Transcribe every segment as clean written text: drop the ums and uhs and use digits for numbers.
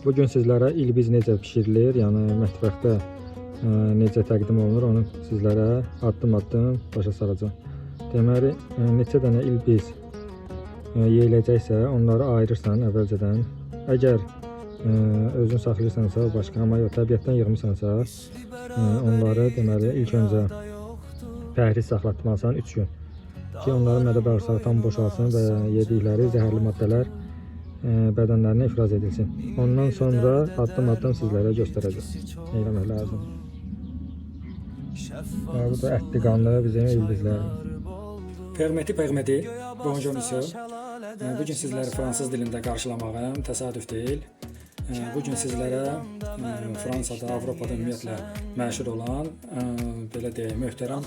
Bugün sizlərə ilbiz necə bişirilir, yəni mətbəxdə necə təqdim olunur, onu sizlərə addım-addım başa salacağım. Deməli, neçə dənə ilbiz yeyiləcəksə, onları ayırırsan əvvəlcədən. Əgər özün saxlayırsansa, başqa, amma yox, təbiətdən yığmısansa, onları deməli ilk öncə pəhriz saxlatmalısan 3 gün. Ki onların mədə bağırsağı tam boşalsın və yedikləri zəhərli maddələr bədənlərinə ifraz edilsin. Ondan sonra addım-addım sizlərə göstərəcəm. Nə eləmək lazım. Bu da ətli qanlı bizim ilbizlərimiz. Permeti, bonjour monsieur. Bugün sizləri fransız dilində qarşılamağım təsadüf deyil. Bugün sizlərə Fransada, Avropada ümumiyyətlə məşhur olan, belə deyək, möhtərəm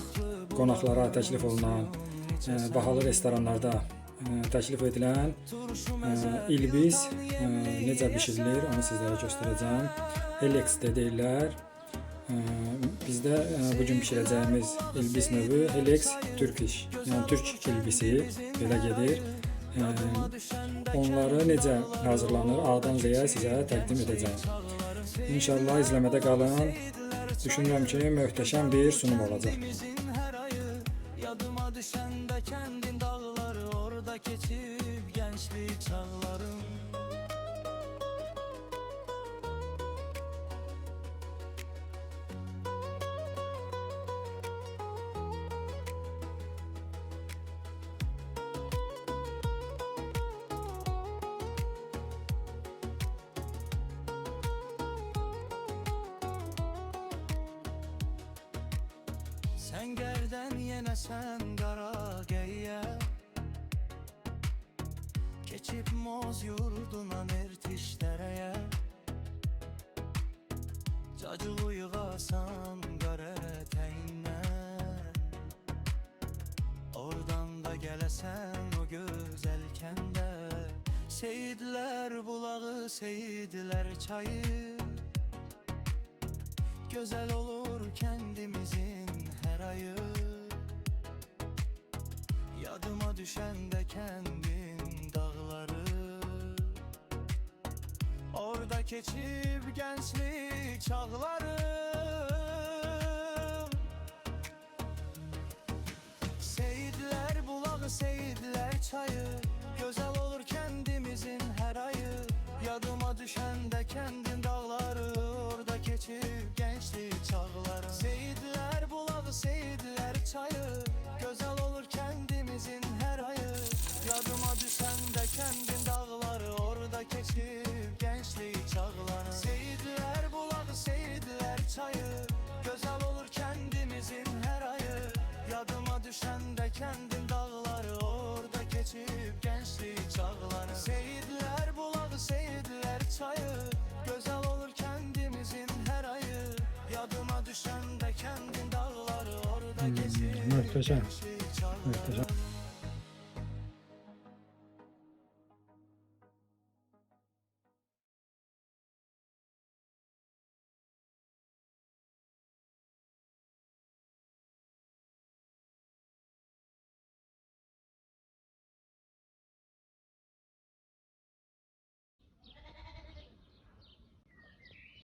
qonaqlara təklif olunan, bahalı restoranlarda təklif edilən ilbiz necə bişirilir, onu sizlərə göstərəcəm. Helix də deyirlər. Bizdə bugün bişirəcəyimiz ilbiz növü Helix Turkish, yəni türk ilbisi belə gedir. Onları necə hazırlanır, A'dan Z'yə sizə təqdim edəcəm. İnşallah izləmədə qalın. Düşünürəm ki, möhtəşəm bir sunum olacaq. Yadıma düşəndə kəndin dağları, orada keçib gençlik çağlarım. Sen gerden yine sen qara qeyyə, keçib moz yurdunan ertiş dərəyə, cacıq uyğasan qara ətəyindən, oradan da gələsən o gözəl kəndə, seyidlər bulağı, seyidlər çayı, gözəl olur kəndimizin her ayı. Yadıma düşəndə kəndin dağları, orada keçib gençlik çağları. Seyidlər bulağı, seyidlər çayı, gözəl olur kəndimizin her ayı. Yadıma düşəndə kəndin dağları, orada keçib gençlik çağları. Seyidlər bulağı, seyidlər çayı, gözəl olur kəndimizin her ayı. Yadıma düşəndə kəndin dağları, orada keçib gençlik çağları. Seyidlər bulağı, seyidlər çayı, gözəl olur kəndimizin her ayı. Yadıma düşəndə kəndin dağları, orada keçib gençlik çağları. Seyidlər bulağı, seyidlər çayı, gözəl olur kəndimizin her ayı. Yadıma düşəndə kəndin dağları, orada keçib Möhtəşəm. gençlik çağları. Möhtəşəm.